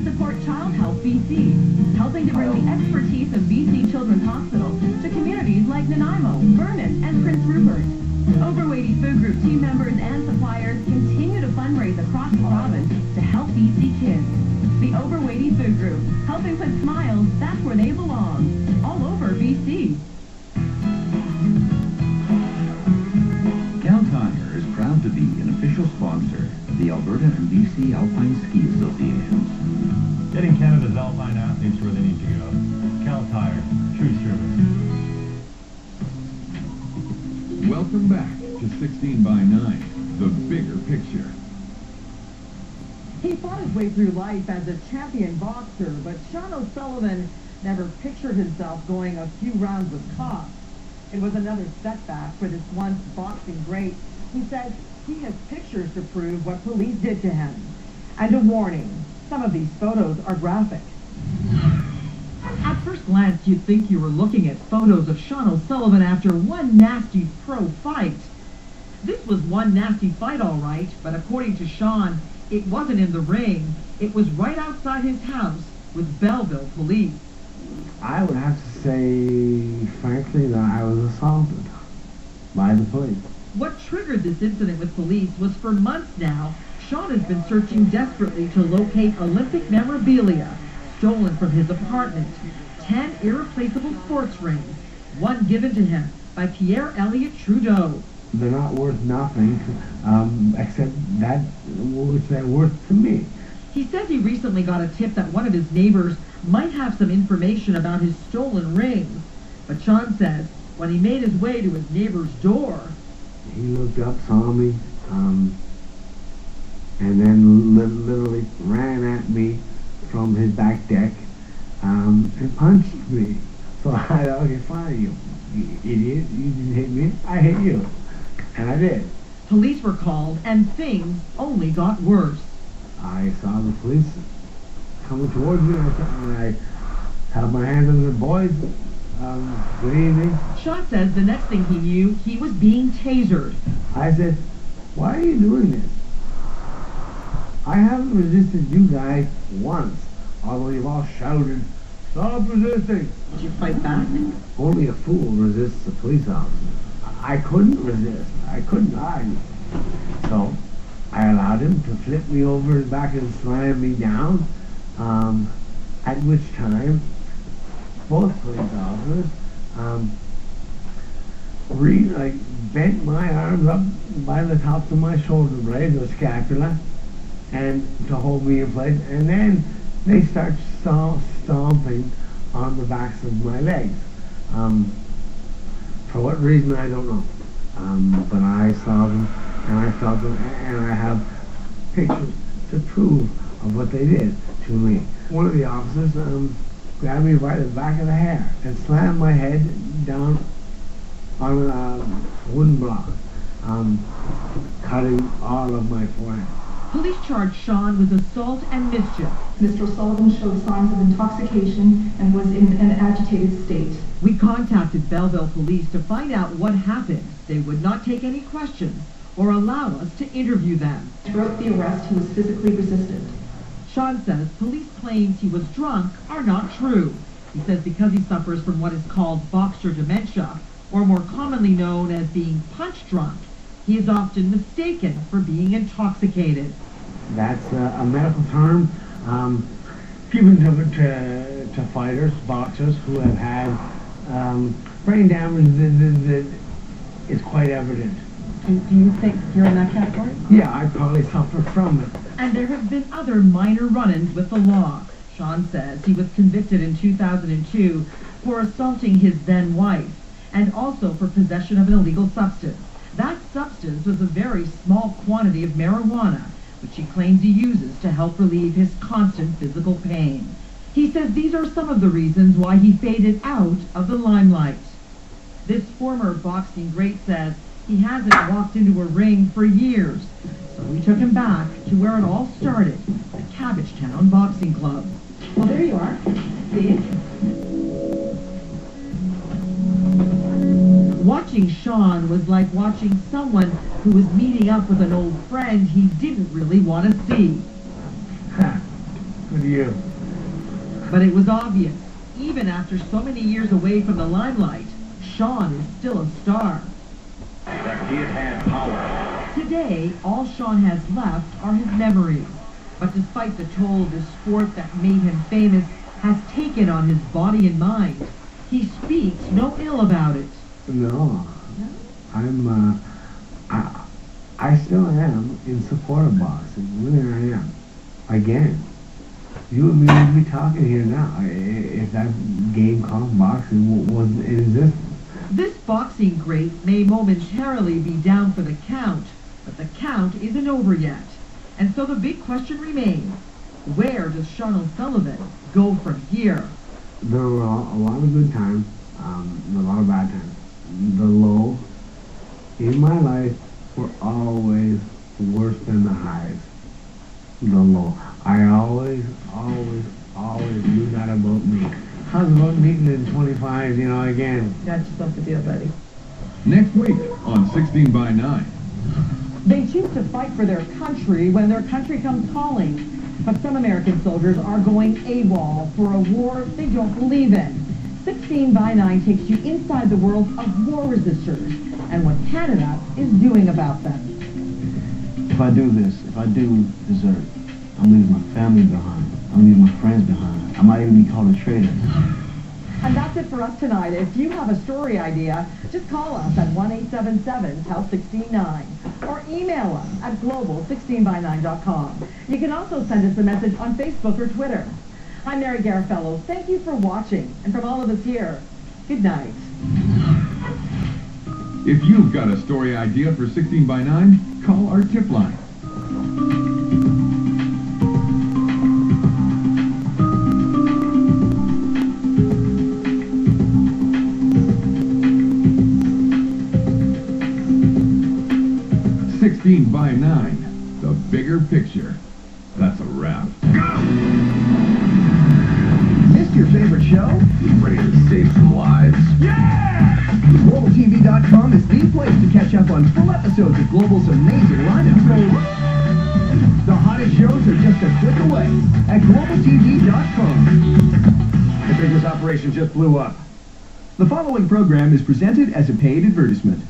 to support Child Health BC, helping to bring the expertise of BC Children's Hospital to communities like Nanaimo, Vernon, and Prince Rupert. Overweighty Food Group team members and suppliers continue to fundraise across the province to help BC kids. The Overweighty Food Group, helping put smiles back where they belong, all over BC. Cal Tire is proud to be an official sponsor of the Alberta and BC Alpine Ski Associations. Getting Canada's alpine athletes where they need to go. Cal Tire, true service. Welcome back to 16 by 9, the bigger picture. He fought his way through life as a champion boxer, but SHAUN O Sullivan never pictured himself going a few rounds with cops. It was another setback for this once boxing great. He says he has pictures to prove what police did to him. And a warning, some of these photos are graphic. At first glance, you'd think you were looking at photos of SHAUN O Sullivan after one nasty pro fight. This was one nasty fight, all right, but according to SHAUN, it wasn't in the ring. It was right outside his house with Belleville police. I would have to say, frankly, that I was assaulted by the police. What triggered this incident with police was for months now, SHAUN has been searching desperately to locate Olympic memorabilia stolen from his apartment. 10 irreplaceable sports rings, one given to him by Pierre Elliott Trudeau. They're not worth nothing, except that which they're worth to me. He says he recently got a tip that one of his neighbors might have some information about his stolen rings. But SHAUN says when he made his way to his neighbor's door, he looked up, saw me, and then literally ran at me from his back deck and punched me. So I thought, okay, fine, you idiot, you didn't hit me, I hit you. And I did. Police were called, and things only got worse. I saw the police coming towards me, and I held my hands on the boys. Good evening. SHAUN says the next thing he knew, he was being tasered. I said, why are you doing this? I haven't resisted you guys once, although you've all shouted, stop resisting. Did you fight back? Only a fool resists a police officer. I couldn't resist. I couldn't argue. So I allowed him to flip me over his back and slam me down, at which time both police officers bent my arms up by the tops of my shoulder blades or scapula and to hold me in place, and then they start stomping on the backs of my legs. For what reason, I don't know. But I saw them, and I felt them, and I have pictures to prove of what they did to me. One of the officers grabbed me by the back of the hair and slammed my head down on a wooden block, cutting all of my forehead. Police charged SHAUN with assault and mischief. Mr. O'Sullivan showed signs of intoxication and was in an agitated state. We contacted Belleville police to find out what happened. They would not take any questions or allow us to interview them. Throughout the arrest, he was physically resistant. SHAUN says police claims he was drunk are not true. He says because he suffers from what is called boxer dementia, or more commonly known as being punch drunk, he is often mistaken for being intoxicated. That's a medical term given to fighters, boxers who have had brain damage that is quite evident. And do you think you're in that category? Yeah, I probably suffer from it. And there have been other minor run-ins with the law. SHAUN says he was convicted in 2002 for assaulting his then-wife, and also for possession of an illegal substance. That substance was a very small quantity of marijuana, which he claims he uses to help relieve his constant physical pain. He says these are some of the reasons why he faded out of the limelight. This former boxing great says he hasn't walked into a ring for years, so we took him back to where it all started, the Cabbagetown Boxing Club. Well, there you are. See? Watching SHAUN was like watching someone who was meeting up with an old friend he didn't really want to see. with you. But it was obvious, even after so many years away from the limelight, Shaun is still a star. That kid had power. Today, all Shaun has left are his memories. But despite the toll this sport that made him famous has taken on his body and mind, he speaks no ill about it. No, I still am in support of boxing. Really, I am. Again, you and me would be talking here now if that game called boxing wasn't in existence. This boxing great may momentarily be down for the count, but the count isn't over yet. And so the big question remains, where does Shaun O'Sullivan go from here? There were a lot of good times, a lot of bad times. The low in my life were always worse than the highs. The low. I always knew that about me. How's about meeting in 25, again? Got yourself a deal, buddy. Next week on 16 by 9. They choose to fight for their country when their country comes calling. But some American soldiers are going AWOL for a war they don't believe in. 16 by 9 takes you inside the world of war resistors and what Canada is doing about them. If I do this, if I do desert, I'm leaving my family behind. I'm leaving my friends behind. I might even be called a traitor. And that's it for us tonight. If you have a story idea, just call us at 1-877-TEL-169 or email us at global16by9.com. You can also send us a message on Facebook or Twitter. I'm Mary Garofalo. Thank you for watching. And from all of us here, good night. If you've got a story idea for 16 by 9, call our tip line. By 9, the bigger picture. That's a wrap. Missed your favorite show? Ready to save some lives? Yeah! GlobalTV.com is the place to catch up on full episodes of Global's amazing lineup. The hottest shows are just a click away at GlobalTV.com. The biggest operation just blew up. The following program is presented as a paid advertisement.